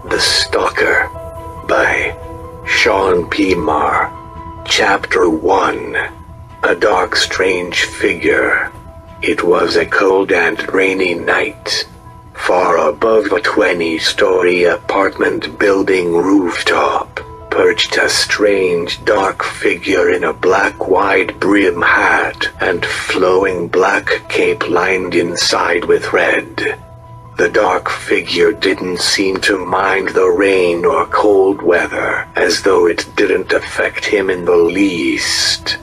The Stalker by Sean P. Marr. Chapter 1. A dark, strange figure. It was a cold and rainy night. Far above a 20-story apartment building rooftop, perched a strange dark figure in a black wide brim hat and flowing black cape lined inside with red. The dark figure didn't seem to mind the rain or cold weather, as though it didn't affect him in the least.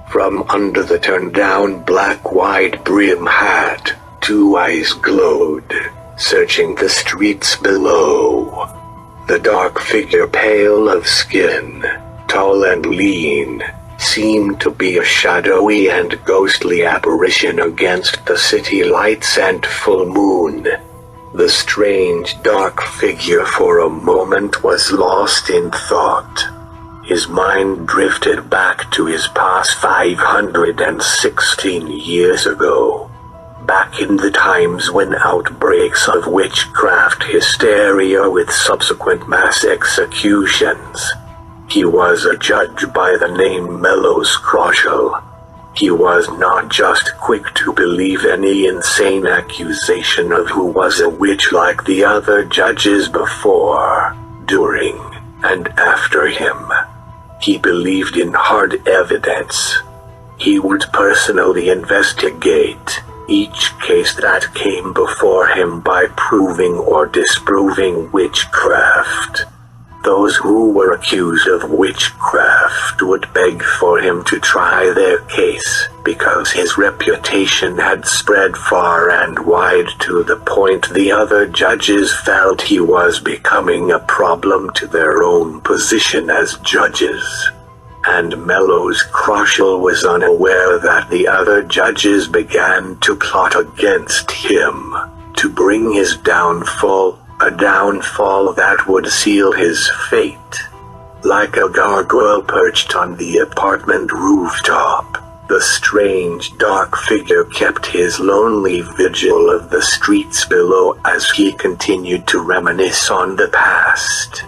From under the turned-down black wide brim hat, two eyes glowed, searching the streets below. The dark figure, pale of skin, tall and lean, seemed to be a shadowy and ghostly apparition against the city lights and full moon. The strange dark figure for a moment was lost in thought. His mind drifted back to his past 516 years ago. Back in the times when outbreaks of witchcraft hysteria with subsequent mass executions. He was a judge by the name Mellows Crochel. He was not just quick to believe any insane accusation of who was a witch like the other judges before, during, and after him. He believed in hard evidence. He would personally investigate each case that came before him by proving or disproving witchcraft. Those who were accused of witchcraft would beg for him to try their case, because his reputation had spread far and wide to the point the other judges felt he was becoming a problem to their own position as judges. And Mellows Crochel was unaware that the other judges began to plot against him, to bring his downfall, a downfall that would seal his fate. Like a gargoyle perched on the apartment rooftop, the strange dark figure kept his lonely vigil of the streets below as he continued to reminisce on the past.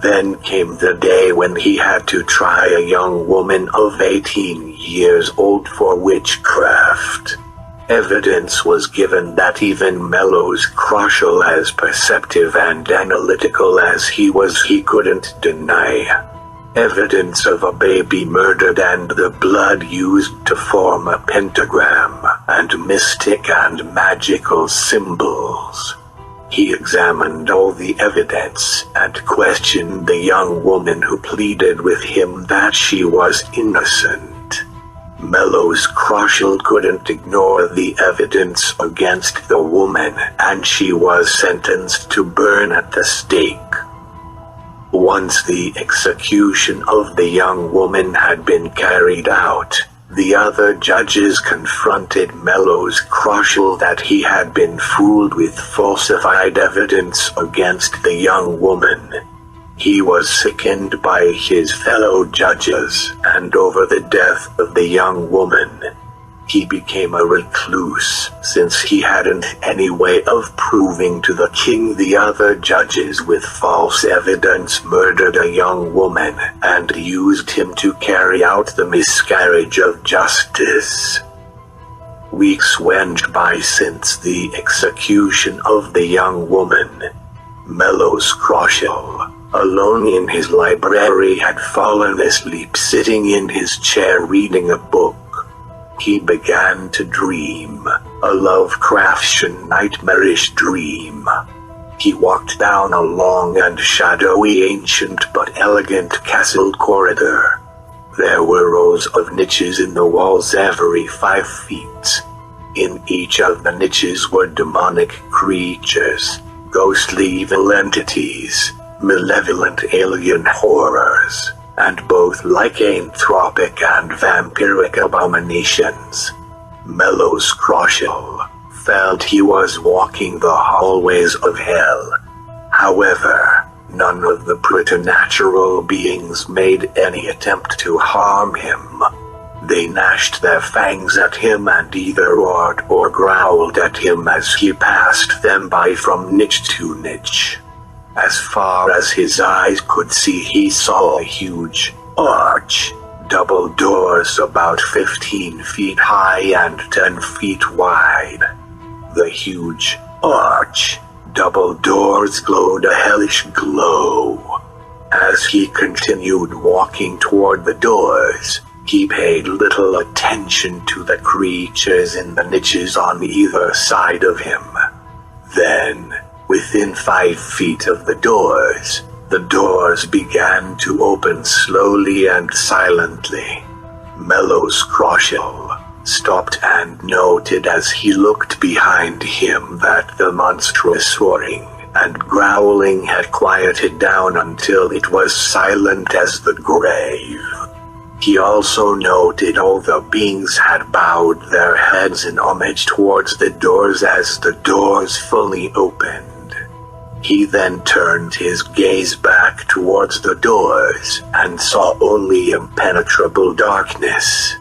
Then came the day when he had to try a young woman of 18 years old for witchcraft. Evidence was given that even Mellows Crochel, as perceptive and analytical as he was, he couldn't deny. Evidence of a baby murdered and the blood used to form a pentagram, and mystic and magical symbols. He examined all the evidence and questioned the young woman who pleaded with him that she was innocent. Mellows Crochel couldn't ignore the evidence against the woman, and she was sentenced to burn at the stake. Once the execution of the young woman had been carried out, the other judges confronted Mellows Crochel that he had been fooled with falsified evidence against the young woman. He was sickened by his fellow judges, and over the death of the young woman, he became a recluse, since he hadn't any way of proving to the king the other judges with false evidence murdered a young woman, and used him to carry out the miscarriage of justice. Weeks went by since the execution of the young woman. Mellows Crochel, alone in his library, had fallen asleep sitting in his chair reading a book. He began to dream, a Lovecraftian nightmarish dream. He walked down a long and shadowy, ancient but elegant castle corridor. There were rows of niches in the walls every 5 feet. In each of the niches were demonic creatures, ghostly evil entities, malevolent alien horrors, and both lycanthropic and vampiric abominations. Mellows Crochel felt he was walking the hallways of hell. However, none of the preternatural beings made any attempt to harm him. They gnashed their fangs at him and either roared or growled at him as he passed them by from niche to niche. As far as his eyes could see, he saw a huge arch, double doors about 15 feet high and 10 feet wide. The huge arch, double doors glowed a hellish glow. As he continued walking toward the doors, he paid little attention to the creatures in the niches on either side of him. Then, within 5 feet of the doors began to open slowly and silently. Mellow's Crosshill stopped and noted as he looked behind him that the monstrous roaring and growling had quieted down until it was silent as the grave. He also noted all the beings had bowed their heads in homage towards the doors as the doors fully opened. He then turned his gaze back towards the doors and saw only impenetrable darkness.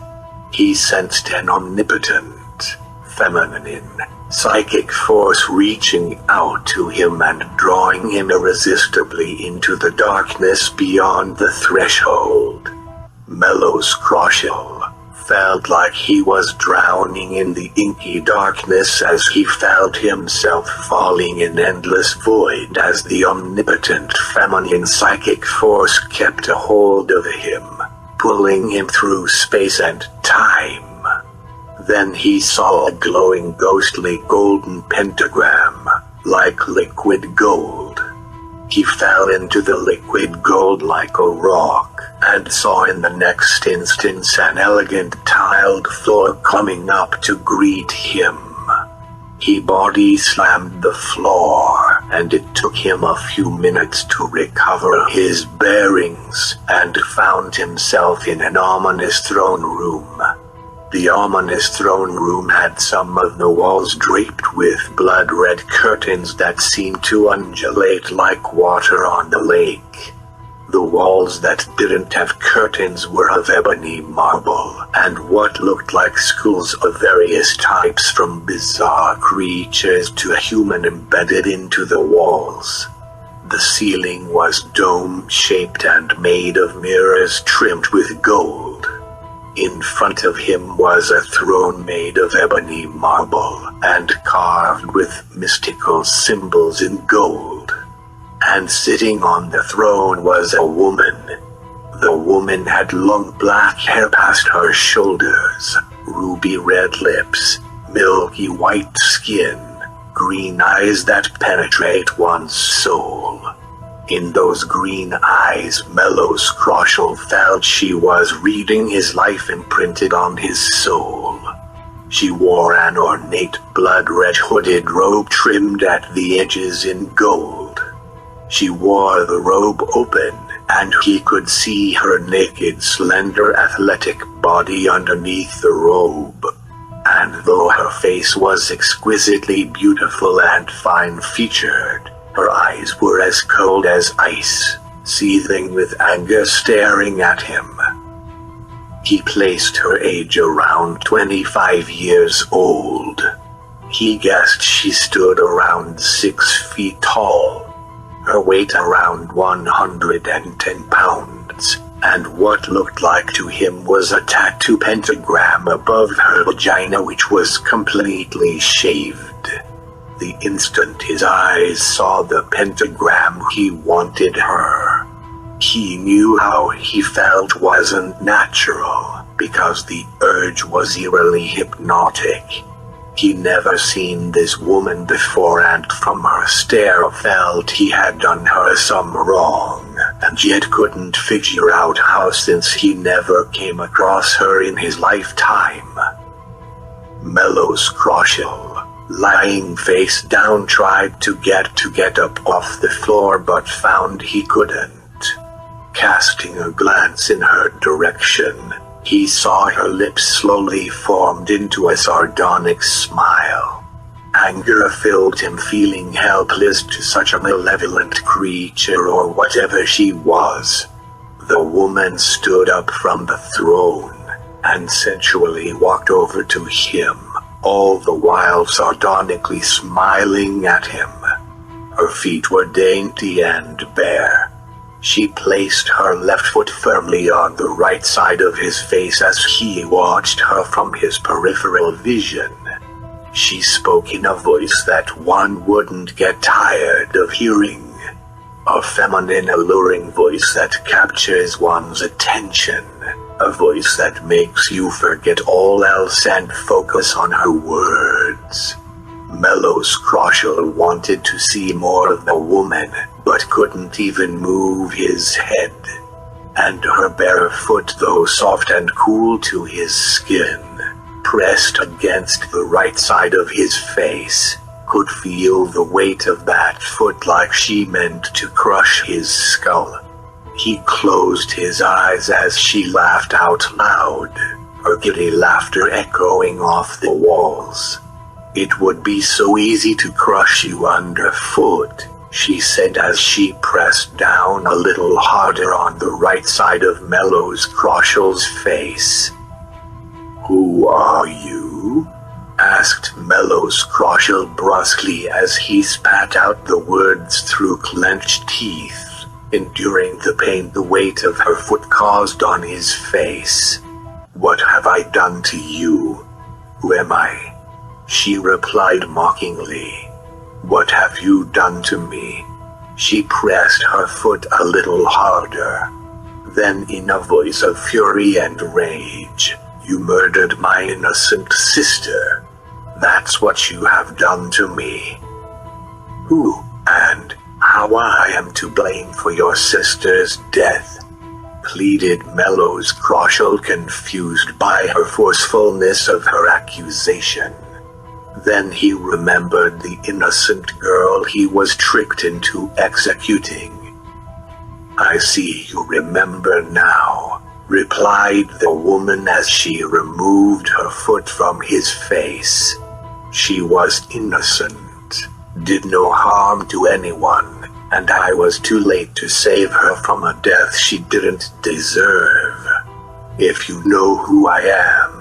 He sensed an omnipotent, feminine, psychic force reaching out to him and drawing him irresistibly into the darkness beyond the threshold. Mellow's Crosshill felt like he was drowning in the inky darkness as he felt himself falling in endless void as the omnipotent feminine psychic force kept a hold of him, pulling him through space and time. Then he saw a glowing ghostly golden pentagram, like liquid gold. He fell into the liquid gold like a rock, and saw in the next instance an elegant tiled floor coming up to greet him. He body slammed the floor, and it took him a few minutes to recover his bearings, and found himself in an ominous throne room. The ominous throne room had some of the walls draped with blood-red curtains that seemed to undulate like water on the lake. The walls that didn't have curtains were of ebony marble, and what looked like skulls of various types from bizarre creatures to a human embedded into the walls. The ceiling was dome-shaped and made of mirrors trimmed with gold. In front of him was a throne made of ebony marble and carved with mystical symbols in gold. And sitting on the throne was a woman. The woman had long black hair past her shoulders, ruby red lips, milky white skin, green eyes that penetrate one's soul. In those green eyes, Mellow's Crosshill felt she was reading his life imprinted on his soul. She wore an ornate blood-red hooded robe trimmed at the edges in gold. She wore the robe open, and he could see her naked, slender, athletic body underneath the robe. And though her face was exquisitely beautiful and fine-featured, her eyes were as cold as ice, seething with anger staring at him. He placed her age around 25 years old. He guessed she stood around 6 feet tall, her weight around 110 pounds, and what looked like to him was a tattoo pentagram above her vagina which was completely shaved. The instant his eyes saw the pentagram, he wanted her. He knew how he felt wasn't natural, because the urge was eerily hypnotic. He never seen this woman before, and from her stare felt he had done her some wrong, and yet couldn't figure out how since he never came across her in his lifetime. Mellow's Crosshill, lying face down, tried to get up off the floor but found he couldn't. Casting a glance in her direction, he saw her lips slowly formed into a sardonic smile. Anger filled him, feeling helpless to such a malevolent creature or whatever she was. The woman stood up from the throne and sensually walked over to him, all the while sardonically smiling at him. Her feet were dainty and bare. She placed her left foot firmly on the right side of his face as he watched her from his peripheral vision. She spoke in a voice that one wouldn't get tired of hearing. A feminine, alluring voice that captures one's attention. A voice that makes you forget all else and focus on her words. Mellow's Crosshaw wanted to see more of the woman, but couldn't even move his head. And her bare foot, though soft and cool to his skin, pressed against the right side of his face, could feel the weight of that foot like she meant to crush his skull. He closed his eyes as she laughed out loud, her giddy laughter echoing off the walls. "It would be so easy to crush you underfoot," she said as she pressed down a little harder on the right side of Mellow's Crosshal's face. "Who are you?" asked Mellow's Crosshaw brusquely as he spat out the words through clenched teeth, enduring the pain the weight of her foot caused on his face. "What have I done to you? Who am I?" she replied mockingly. "What have you done to me?" She pressed her foot a little harder. Then in a voice of fury and rage, "You murdered my innocent sister. That's what you have done to me." "Who and how I am to blame for your sister's death?" pleaded Mellow's Crosshaw, confused by her forcefulness of her accusation. Then he remembered the innocent girl he was tricked into executing. "I see you remember now," replied the woman as she removed her foot from his face. "She was innocent, did no harm to anyone, and I was too late to save her from a death she didn't deserve." "If you know who I am,"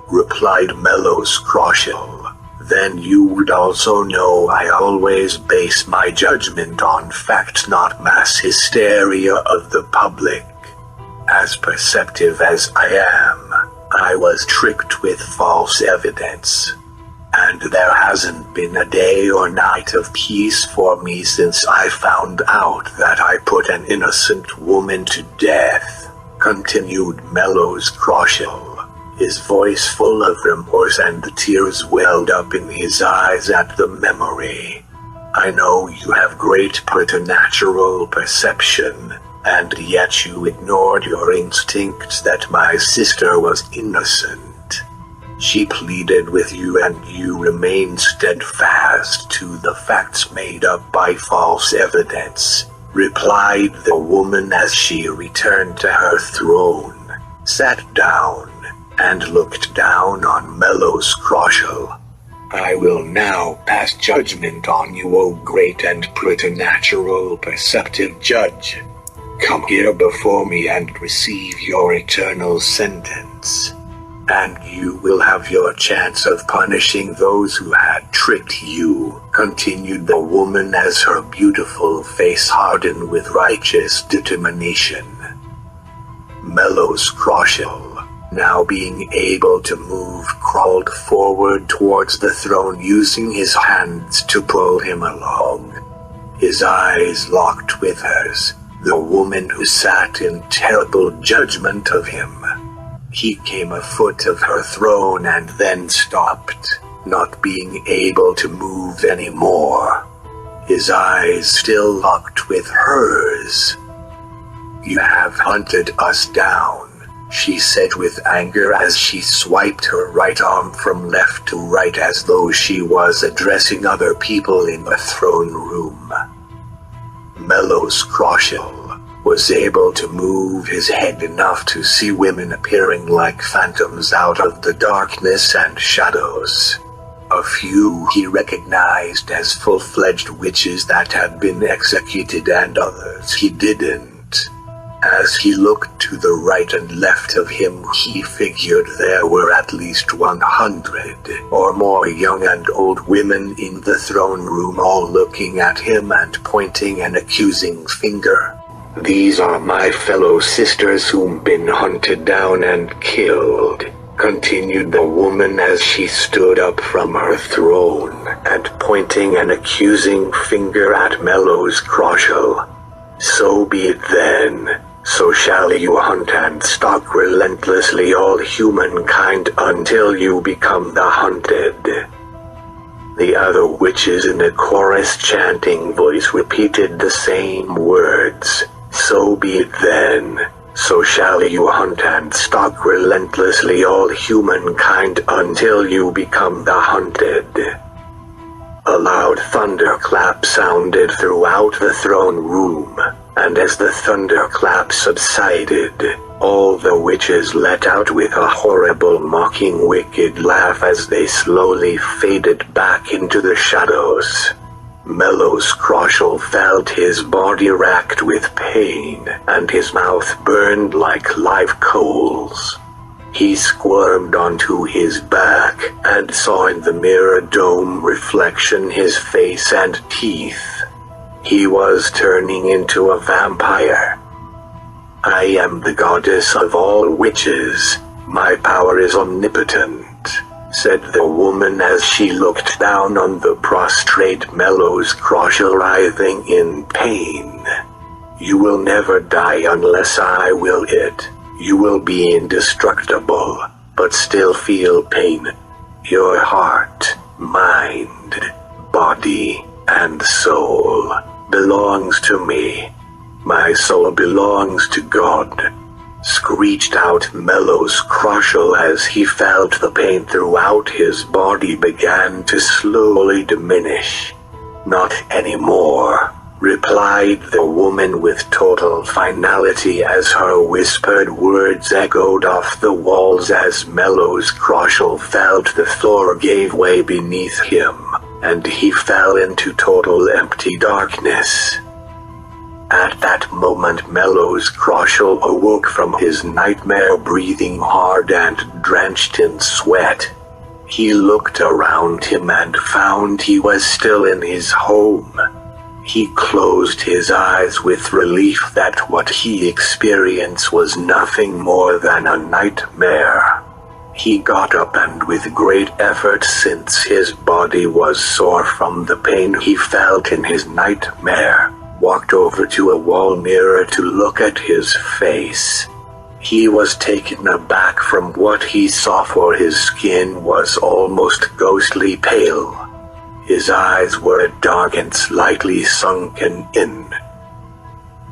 replied Mellow's Crosshaw, "then you would also know I always base my judgment on fact, not mass hysteria of the public. As perceptive as I am, I was tricked with false evidence. And there hasn't been a day or night of peace for me since I found out that I put an innocent woman to death," continued Mellow's Crosshaw, his voice full of remorse, and the tears welled up in his eyes at the memory. "I know you have great preternatural perception, and yet you ignored your instincts that my sister was innocent. She pleaded with you and you remained steadfast to the facts made up by false evidence," replied the woman as she returned to her throne, sat down, and looked down on Mellow's Crosshaw. "I will now pass judgment on you, O great and preternatural perceptive judge. Come here before me and receive your eternal sentence. And you will have your chance of punishing those who had tricked you," continued the woman as her beautiful face hardened with righteous determination. Mellow's Crosshaw, now being able to move, crawled forward towards the throne using his hands to pull him along. His eyes locked with hers, the woman who sat in terrible judgment of him. He came a foot of her throne and then stopped, not being able to move anymore. His eyes still locked with hers. "You have hunted us down," she said with anger as she swiped her right arm from left to right as though she was addressing other people in the throne room. Mellow's Crosshaw was able to move his head enough to see women appearing like phantoms out of the darkness and shadows. A few he recognized as full-fledged witches that had been executed, and others he didn't. As he looked to the right and left of him, he figured there were at least 100 or more young and old women in the throne room, all looking at him and pointing an accusing finger. "These are my fellow sisters whom been hunted down and killed," continued the woman as she stood up from her throne and pointing an accusing finger at Mellow's crotchel. "So be it then. So shall you hunt and stalk relentlessly all humankind until you become the hunted." The other witches in a chorus chanting voice repeated the same words. "So be it then. So shall you hunt and stalk relentlessly all humankind until you become the hunted." A loud thunderclap sounded throughout the throne room, and as the thunderclap subsided, all the witches let out with a horrible mocking wicked laugh as they slowly faded back into the shadows. Mellow's crotchel felt his body racked with pain, and his mouth burned like live coals. He squirmed onto his back and saw in the mirror dome reflection his face and teeth. He was turning into a vampire. "I am the goddess of all witches. My power is omnipotent," said the woman as she looked down on the prostrate Mellow's crotchel writhing in pain. "You will never die unless I will it. You will be indestructible, but still feel pain. Your heart, mind, body, and soul belongs to me. My soul belongs to God," screeched out Mellow's crotchel as he felt the pain throughout his body began to slowly diminish. "Not anymore," replied the woman with total finality as her whispered words echoed off the walls as Mellow's crotchel felt the floor gave way beneath him, and he fell into total empty darkness. At that moment Mellow's crotchel awoke from his nightmare, breathing hard and drenched in sweat. He looked around him and found he was still in his home. He closed his eyes with relief that what he experienced was nothing more than a nightmare. He got up and with great effort, since his body was sore from the pain he felt in his nightmare, walked over to a wall mirror to look at his face. He was taken aback from what he saw, for his skin was almost ghostly pale. His eyes were dark and slightly sunken in.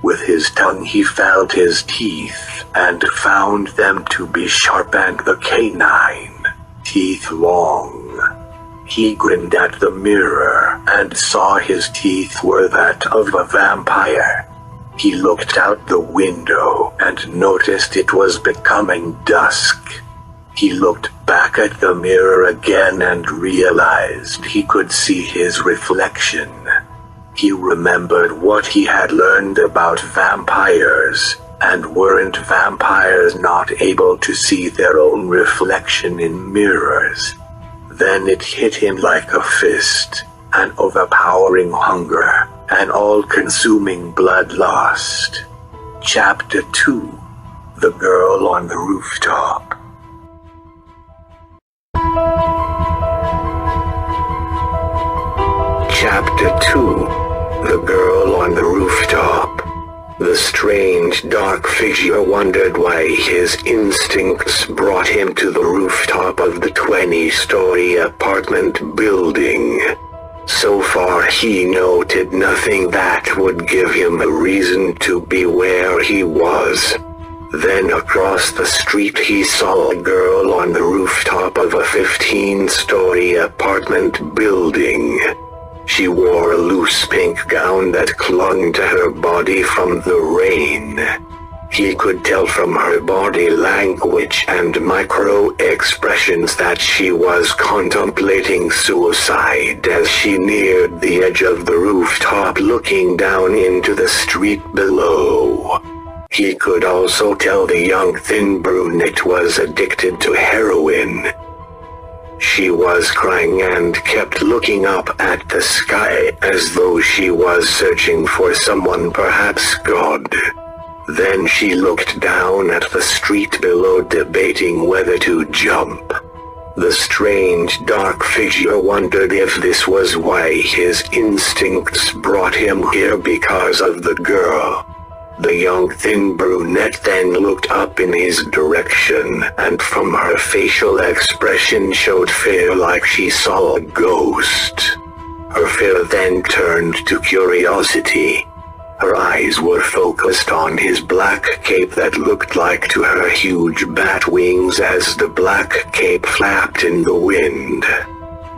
With his tongue he felt his teeth, and found them to be sharp and the canine teeth long. He grinned at the mirror, and saw his teeth were that of a vampire. He looked out the window, and noticed it was becoming dusk. He looked back at the mirror again and realized he could see his reflection. He remembered what he had learned about vampires, and weren't vampires not able to see their own reflection in mirrors? Then it hit him like a fist, an overpowering hunger, an all-consuming bloodlust. Chapter 2: The Girl on the Rooftop. Chapter 2: The Girl on the Rooftop. The strange dark figure wondered why his instincts brought him to the rooftop of the 20-story apartment building. So far he noted nothing that would give him a reason to be where he was. Then across the street he saw a girl on the rooftop of a 15-story apartment building. She wore a loose pink gown that clung to her body from the rain. He could tell from her body language and micro-expressions that she was contemplating suicide as she neared the edge of the rooftop, looking down into the street below. He could also tell the young thin brunette was addicted to heroin. She was crying and kept looking up at the sky as though she was searching for someone, perhaps God. Then she looked down at the street below, debating whether to jump. The strange dark figure wondered if this was why his instincts brought him here, because of the girl. The young thin brunette then looked up in his direction, and from her facial expression showed fear, like she saw a ghost. Her fear then turned to curiosity. Her eyes were focused on his black cape that looked like to her huge bat wings as the black cape flapped in the wind.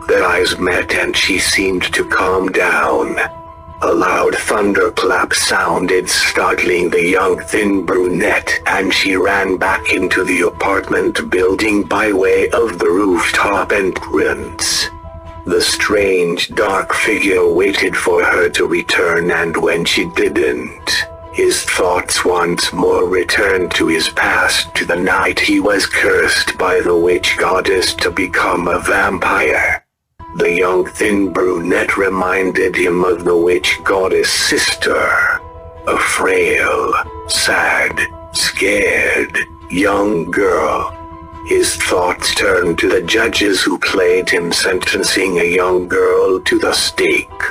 Their eyes met and she seemed to calm down. A loud thunderclap sounded, startling the young thin brunette, and she ran back into the apartment building by way of the rooftop entrance. The strange dark figure waited for her to return, and when she didn't, his thoughts once more returned to his past, to the night he was cursed by the witch goddess to become a vampire. The young thin brunette reminded him of the witch goddess' sister, a frail, sad, scared, young girl. His thoughts turned to the judges who played him, sentencing a young girl to the stake.